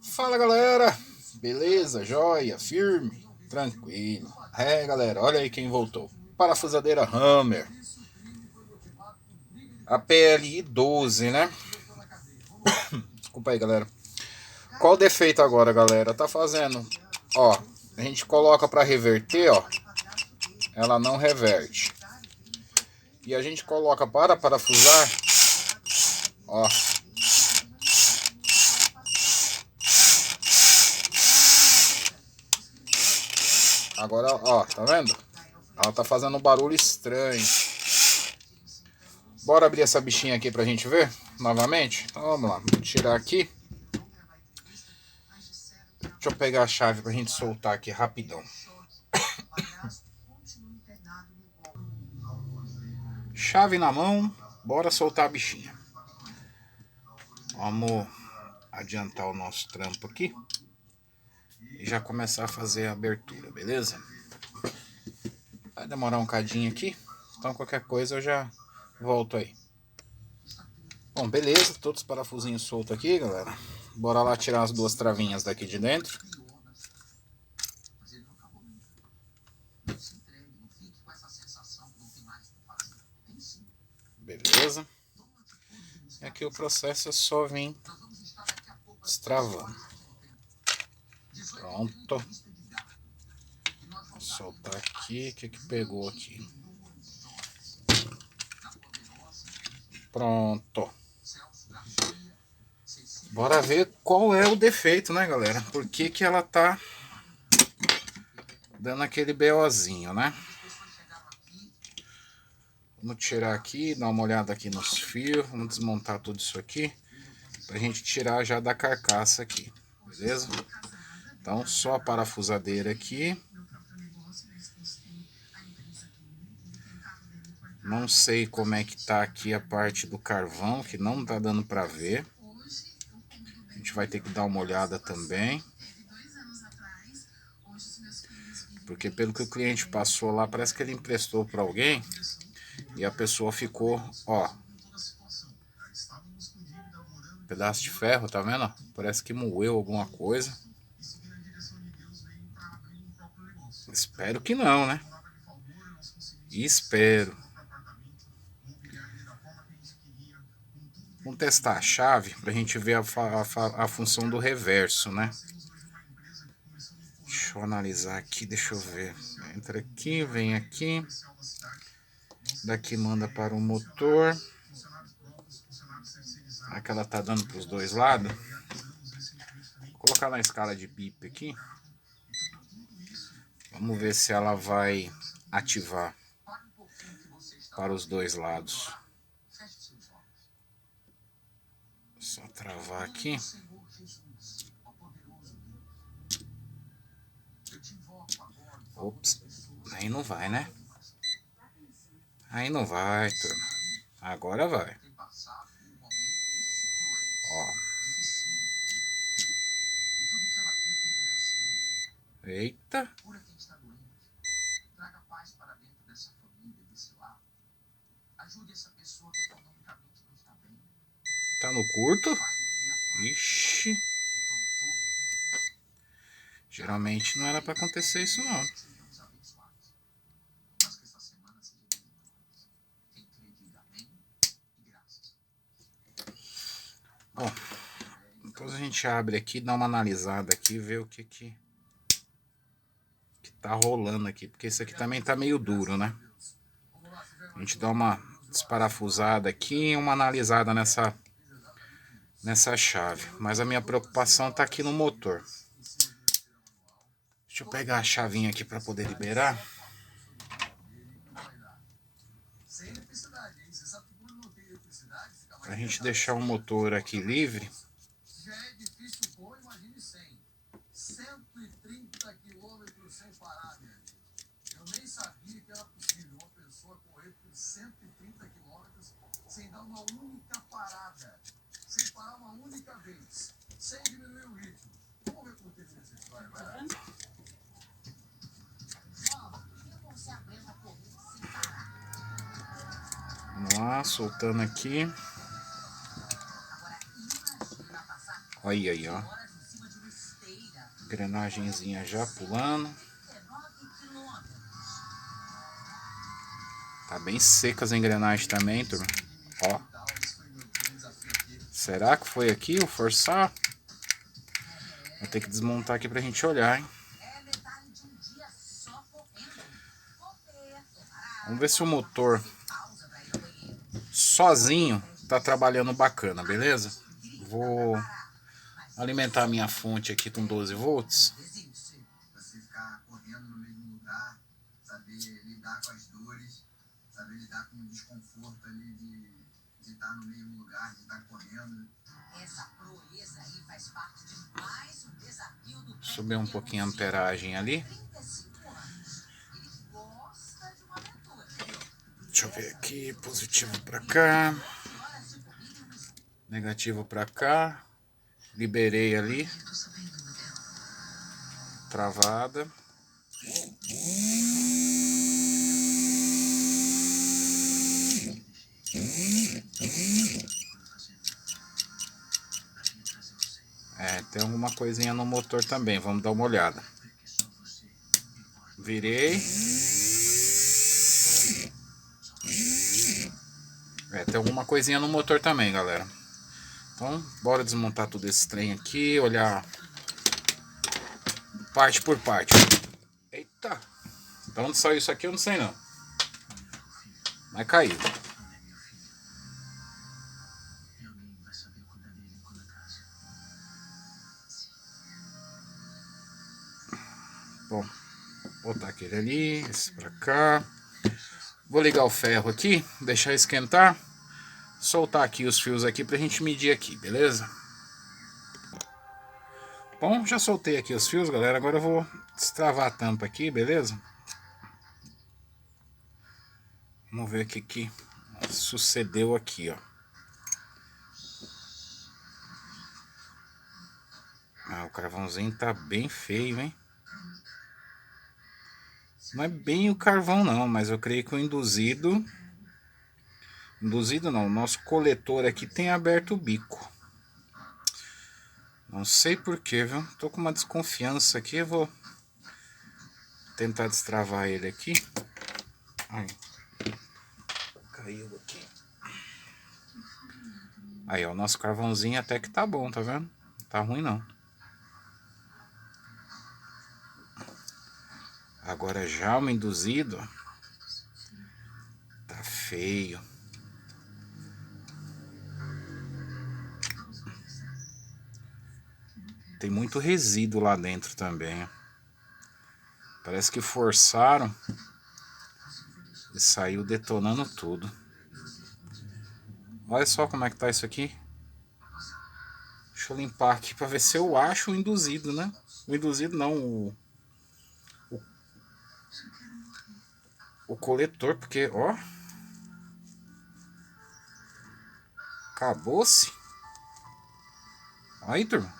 Fala galera, beleza? Joia? Firme? Tranquilo. Galera, olha aí quem voltou. Parafusadeira Hammer, a PLI 12, né? Desculpa aí galera. Qual o defeito agora galera? Tá fazendo, ó, a gente coloca pra reverter, ó, ela não reverte. E a gente coloca para parafusar, ó, agora ó, tá vendo? Ela tá fazendo um barulho estranho. Bora abrir essa bichinha aqui pra gente ver novamente? Então, vamos lá, vou tirar aqui. Deixa eu pegar a chave pra gente soltar aqui rapidão. Chave na mão, bora soltar a bichinha. Vamos adiantar o nosso trampo aqui e já começar a fazer a abertura, beleza? Vai demorar um cadinho aqui, então qualquer coisa eu já volto aí. Bom, beleza, todos os parafusinhos soltos aqui, galera. Bora lá tirar as duas travinhas daqui de dentro. Beleza. E aqui o processo é só vir destravando. Pronto. Vou soltar aqui, o que pegou aqui? Pronto. Bora ver qual é o defeito, né, galera? Por que que ela tá dando aquele BOzinho, né? Vamos tirar aqui, dar uma olhada aqui nos fios. Vamos desmontar tudo isso aqui pra gente tirar já da carcaça aqui, beleza? Então só a parafusadeira aqui. Não sei como é que tá aqui a parte do carvão, que não tá dando pra ver. A gente vai ter que dar uma olhada também. Porque pelo que o cliente passou lá, parece que ele emprestou para alguém e a pessoa ficou, ó, pedaço de ferro, tá vendo? Parece que moeu alguma coisa. Espero que não, né? Espero. Vamos testar a chave pra gente ver a função do reverso, né? Deixa eu analisar aqui, deixa eu ver. Entra aqui, vem aqui. Daqui manda para o motor. Aqui ela tá dando para os dois lados. Vou colocar na escala de bip aqui. Vamos ver se ela vai ativar para os dois lados. Só travar aqui. Ops, aí não vai, né? Aí não vai, turma. Agora vai. Ó. Eita. Tá no curto? Ixi. Geralmente não era pra acontecer isso não. Bom, depois a gente abre aqui, dá uma analisada aqui, ver o que tá rolando aqui, porque isso aqui também tá meio duro, né? A gente dá uma desparafusada aqui e uma analisada nessa chave. Mas a minha preocupação tá aqui no motor. Deixa eu pegar a chavinha aqui para poder liberar. Pra gente deixar o motor aqui livre. Vamos lá, soltando aqui. Olha aí, ó. Engrenagenzinha já pulando. Tá bem seca as engrenagens também, turma. Ó. Será que foi aqui o forçar? Vou ter que desmontar aqui pra gente olhar, hein? Vamos ver se o motor sozinho tá trabalhando bacana, beleza? Vou alimentar a minha fonte aqui com 12 volts. Subir um pouquinho a amperagem ali. Deixa eu ver aqui, positivo para cá, negativo para cá. Liberei ali, travada. Tem alguma coisinha no motor também, vamos dar uma olhada. Virei. Tem alguma coisinha no motor também, galera. Então, bora desmontar tudo esse trem aqui, olhar parte por parte. Eita! Então onde saiu isso aqui eu não sei não. Mas caiu. Bom, vou botar aquele ali, esse pra cá. Vou ligar o ferro aqui, deixar esquentar. Soltar aqui os fios aqui pra gente medir aqui, beleza? Bom, já soltei aqui os fios, galera. Agora eu vou destravar a tampa aqui, beleza? Vamos ver o que sucedeu aqui, ó. O carvãozinho tá bem feio, hein? Não é bem o carvão não, mas eu creio que o induzido... Induzido não, o nosso coletor aqui tem aberto o bico. Não sei porquê, viu? Tô com uma desconfiança aqui, eu vou tentar destravar ele aqui. Ai. Caiu aqui. Aí, ó, o nosso carvãozinho até que tá bom, tá vendo? Não tá ruim não. Agora já o induzido tá feio. Tem muito resíduo lá dentro também. Parece que forçaram e saiu detonando tudo. Olha só como é que tá isso aqui. Deixa eu limpar aqui pra ver se eu acho o induzido, né? O induzido não, o coletor, porque, ó... Acabou-se. Aí, turma.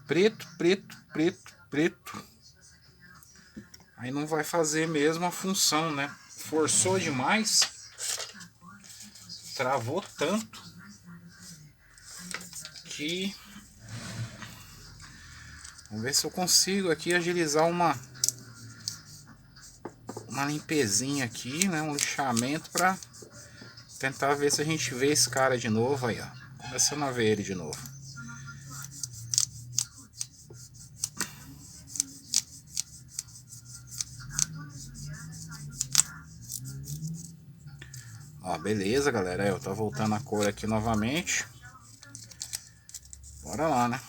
Preto, preto, preto, preto. Aí não vai fazer mesmo a função, né? Forçou demais. Travou tanto que... Vamos ver se eu consigo aqui agilizar uma limpezinha aqui, né? Um lixamento para tentar ver se a gente vê esse cara de novo aí, ó. Começando a ver ele de novo. Ó, beleza, galera. Eu tô voltando a cor aqui novamente. Bora lá, né?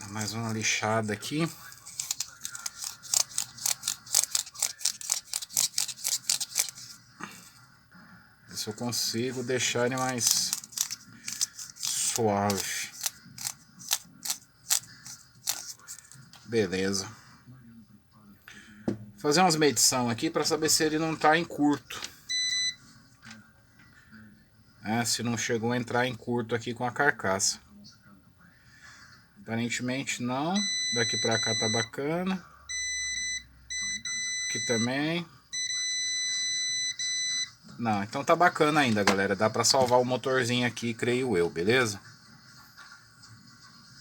Mais uma lixada aqui. Ver se eu consigo deixar ele mais suave. Beleza. Vou fazer umas medições aqui para saber se ele não está em curto. Se não chegou a entrar em curto aqui com a carcaça. Aparentemente não. Daqui pra cá tá bacana. Aqui também. Não, então tá bacana ainda, galera. Dá pra salvar o motorzinho aqui, creio eu, beleza?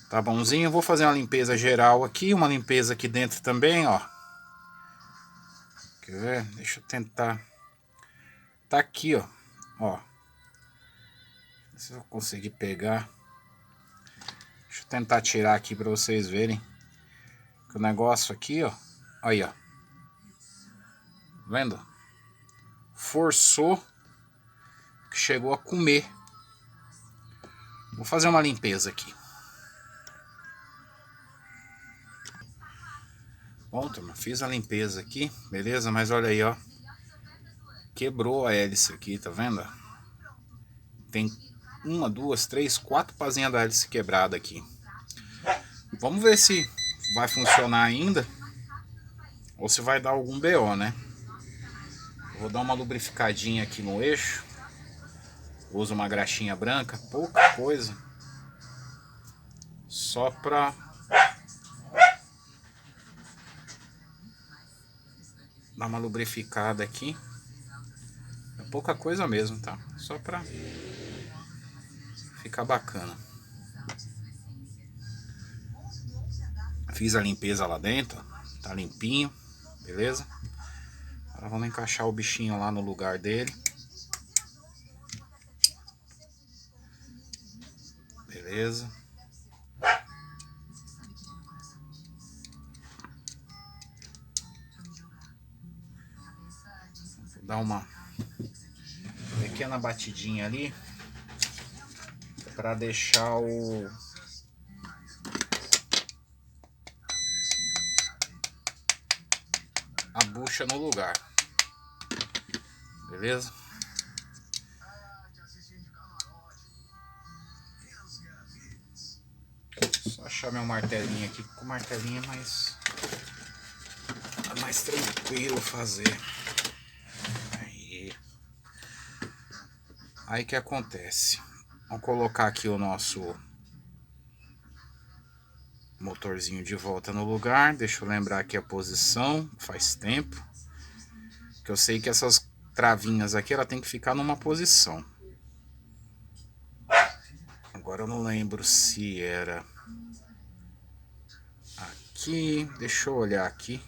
Tá bonzinho. Vou fazer uma limpeza geral aqui. Uma limpeza aqui dentro também, ó. Quer ver? Deixa eu tentar. Tá aqui, ó. Ó. Se eu conseguir pegar. Deixa eu tentar tirar aqui pra vocês verem. Que o negócio aqui, ó. Aí, ó. Vendo? Forçou. Que chegou a comer. Vou fazer uma limpeza aqui. Bom, turma, fiz a limpeza aqui, beleza? Mas olha aí, ó. Quebrou a hélice aqui, tá vendo? Tem uma, duas, três, quatro pazinhas da hélice quebrada aqui. Vamos ver se vai funcionar ainda. Ou se vai dar algum BO, né? Vou dar uma lubrificadinha aqui no eixo. Uso uma graxinha branca, pouca coisa. Só pra... dar uma lubrificada aqui. É pouca coisa mesmo, tá? Só pra ficar bacana. Fiz a limpeza lá dentro. Tá limpinho, beleza? Agora vamos encaixar o bichinho lá no lugar dele. Beleza. Vou dar uma pequena batidinha ali para deixar a bucha no lugar. Beleza? Só achar meu martelinho aqui, com o martelinho é mais tranquilo fazer. Aí que acontece? Vamos colocar aqui o nosso motorzinho de volta no lugar. Deixa eu lembrar aqui a posição. Faz tempo que eu sei que essas travinhas aqui ela tem que ficar numa posição. Agora eu não lembro se era aqui. Deixa eu olhar aqui.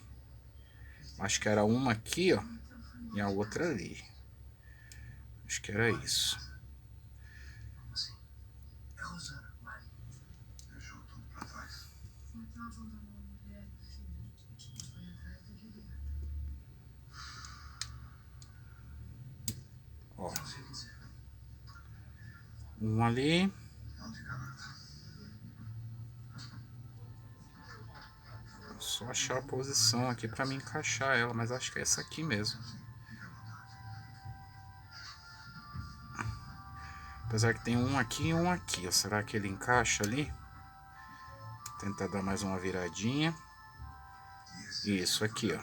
Acho que era uma aqui, ó, e a outra ali. Acho que era isso. Ó. Um ali. Só achar a posição aqui pra me encaixar ela, mas acho que é essa aqui mesmo. Apesar que tem um aqui e um aqui, ó. Será que ele encaixa ali? Tentar dar mais uma viradinha. Isso aqui, ó.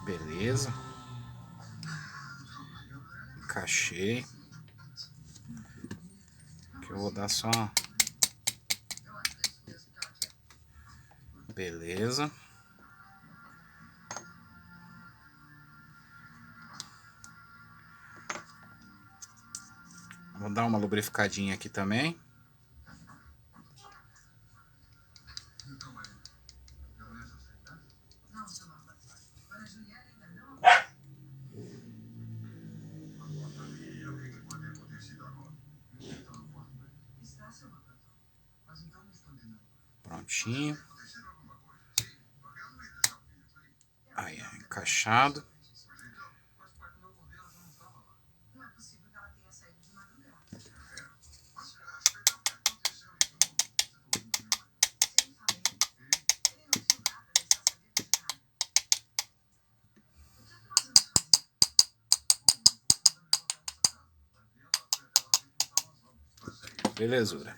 Beleza. Encaixei. Que eu vou dar só uma... Beleza. Vou dar uma lubrificadinha aqui também. Prontinho. Aí, encaixado. Belezura.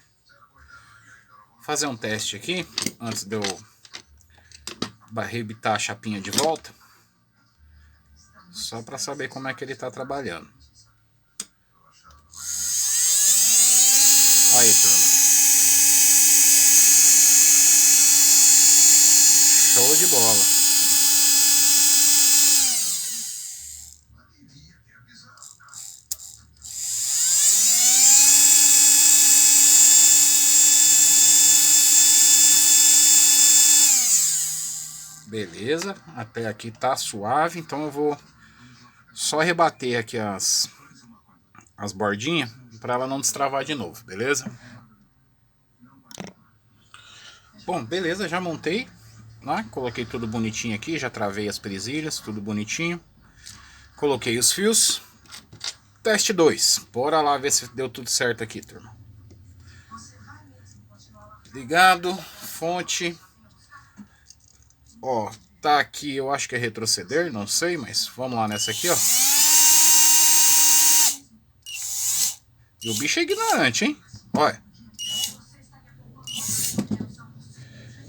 Vou fazer um teste aqui, antes de eu arrebitar a chapinha de volta. Só para saber como é que ele tá trabalhando. Aí, turma. Show de bola. Beleza, até aqui tá suave, então eu vou só rebater aqui as bordinhas para ela não destravar de novo, beleza? Bom, beleza, já montei, né? Coloquei tudo bonitinho aqui, já travei as presilhas, tudo bonitinho. Coloquei os fios. Teste 2. Bora lá ver se deu tudo certo aqui, turma. Ligado, fonte. Ó, tá aqui, eu acho que é retroceder, não sei, mas vamos lá nessa aqui, ó. E o bicho é ignorante, hein? Olha.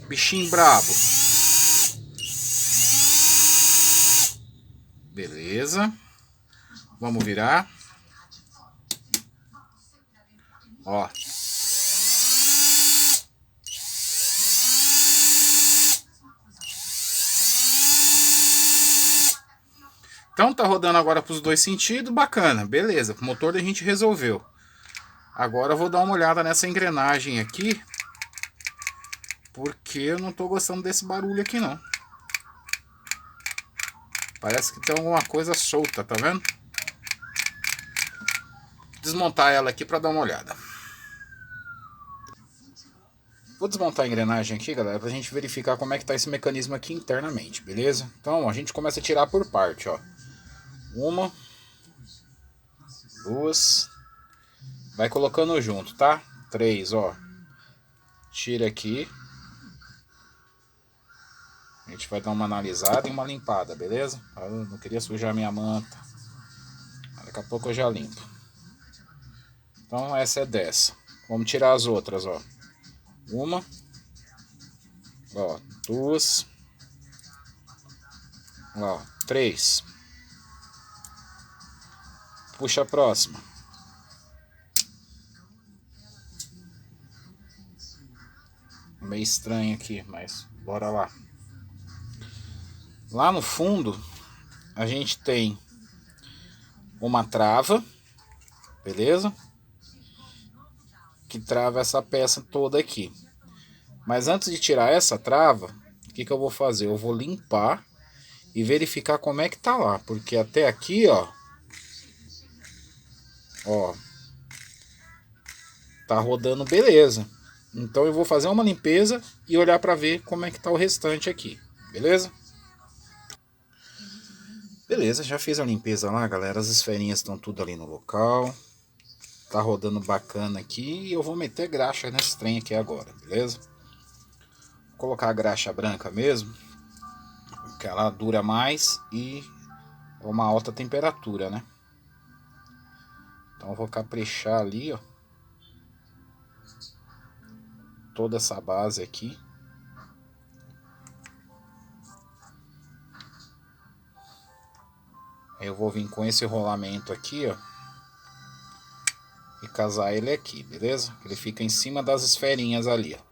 Bichinho brabo. Beleza. Vamos virar. Ó. Então tá rodando agora para os dois sentidos, bacana, beleza. O motor a gente resolveu. Agora eu vou dar uma olhada nessa engrenagem aqui, porque eu não tô gostando desse barulho aqui não. Parece que tem alguma coisa solta, tá vendo? Desmontar ela aqui para dar uma olhada. Vou desmontar a engrenagem aqui, galera, pra gente verificar como é que tá esse mecanismo aqui internamente, beleza? Então, a gente começa a tirar por parte, ó. Uma, duas, vai colocando junto, tá? 3, ó. Tira aqui. A gente vai dar uma analisada e uma limpada, beleza? Eu não queria sujar minha manta. Daqui a pouco eu já limpo. Então essa é dessa. Vamos tirar as outras, ó. Uma, ó, duas, ó, 3. Puxa a próxima. Meio estranho aqui, mas bora lá. Lá no fundo a gente tem uma trava, beleza? Que trava essa peça toda aqui. Mas antes de tirar essa trava, o que eu vou fazer? Eu vou limpar e verificar como é que tá lá, porque até aqui, ó, tá rodando beleza. Então eu vou fazer uma limpeza e olhar para ver como é que tá o restante aqui, beleza? Beleza, já fiz a limpeza lá, galera. As esferinhas estão tudo ali no local. Tá rodando bacana aqui e eu vou meter graxa nesse trem aqui agora, beleza? Vou colocar a graxa branca mesmo, que ela dura mais e é uma alta temperatura, né? Então eu vou caprichar ali, ó. Toda essa base aqui. Aí eu vou vir com esse rolamento aqui, ó. E casar ele aqui, beleza? Ele fica em cima das esferinhas ali, ó.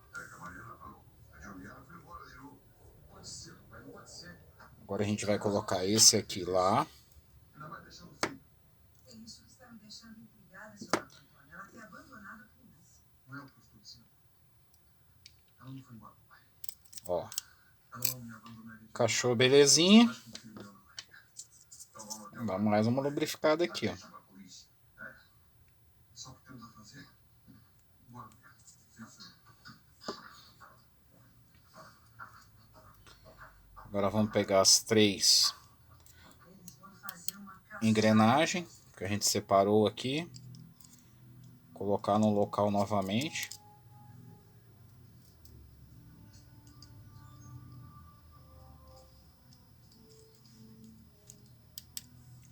Agora a gente vai colocar esse aqui lá. Ó. Cachorro belezinha. Dá mais uma lubrificada aqui, ó. Agora vamos pegar as 3 engrenagens que a gente separou aqui. Colocar no local novamente.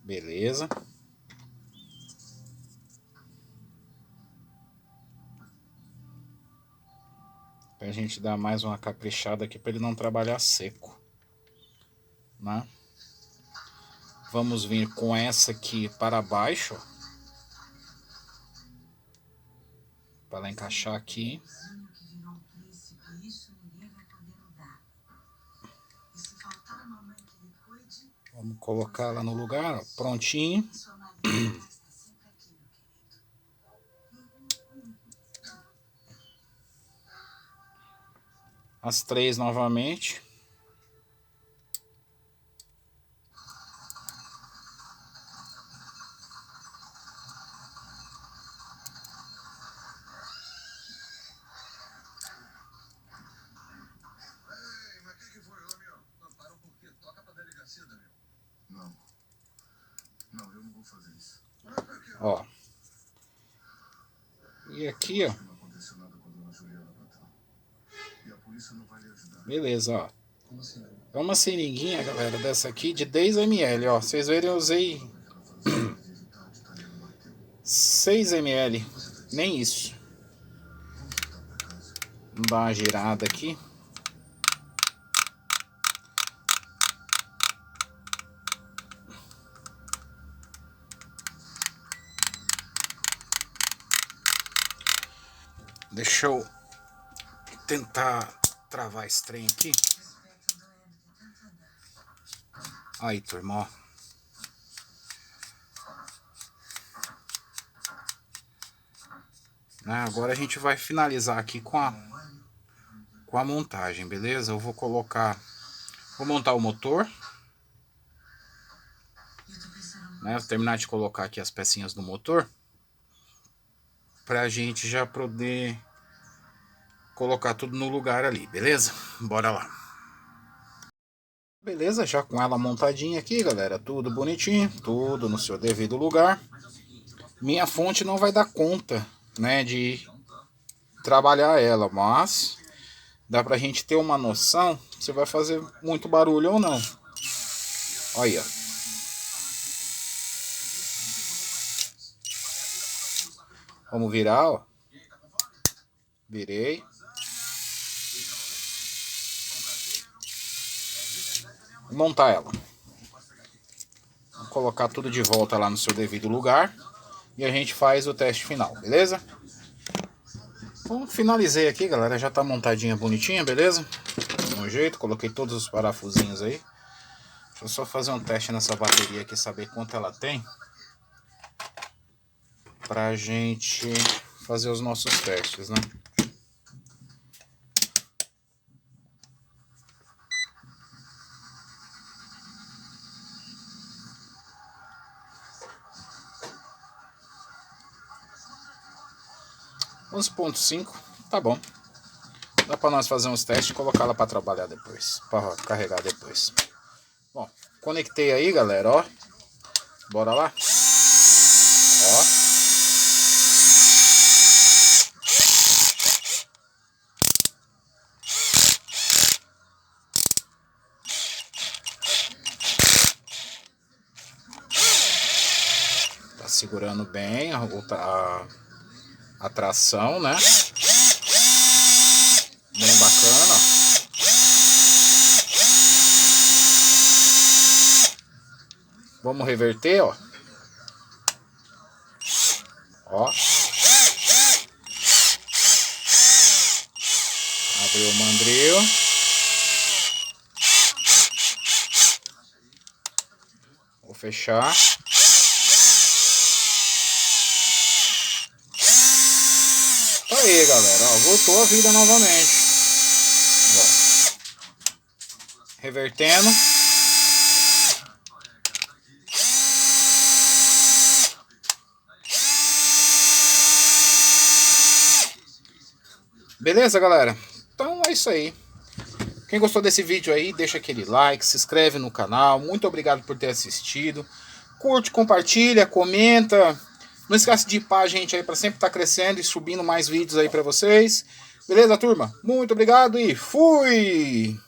Beleza. Pra gente dar mais uma caprichada aqui para ele não trabalhar seco, né? Vamos vir com essa aqui para baixo, para ela encaixar aqui. Vamos colocar ela no lugar, ó, prontinho. As 3 novamente. Ó. E aqui, ó. Beleza, ó. É uma seringuinha, galera, dessa aqui de 10 ml, ó. Vocês verem, eu usei 6 ml. Nem isso. Vamos dar uma girada aqui. Deixa eu tentar travar esse trem aqui. Aí, turma, ó. Agora a gente vai finalizar aqui com a montagem, beleza? Eu vou montar o motor. Vou terminar de colocar aqui as pecinhas do motor. Pra gente já poder colocar tudo no lugar ali, beleza? Bora lá. Beleza, já com ela montadinha aqui, galera, tudo bonitinho, tudo no seu devido lugar. Minha fonte não vai dar conta, né, de trabalhar ela, mas dá pra gente ter uma noção se vai fazer muito barulho ou não. Olha. Vamos virar, ó. Virei. Vou montar ela. Vou colocar tudo de volta lá no seu devido lugar. E a gente faz o teste final, beleza? Bom, finalizei aqui, galera. Já tá montadinha, bonitinha, beleza? Do jeito, coloquei todos os parafusinhos aí. Deixa eu só fazer um teste nessa bateria aqui, saber quanto ela tem. Pra gente fazer os nossos testes, né? Uns 11.5, tá bom. Dá pra nós fazer uns testes e colocar ela pra trabalhar depois, pra carregar depois. Bom, conectei aí, galera, ó. Bora lá? Ó. Tá segurando bem a tração, né? Bem bacana. Vamos reverter, ó. Ó. Abriu o mandril. Vou fechar. Tá aí, galera. Ó, voltou a vida novamente. Ó. Revertendo. Beleza, galera? Então é isso aí. Quem gostou desse vídeo aí, deixa aquele like, se inscreve no canal. Muito obrigado por ter assistido. Curte, compartilha, comenta. Não esquece de ir pra gente aí para sempre estar crescendo e subindo mais vídeos aí para vocês. Beleza, turma? Muito obrigado e fui!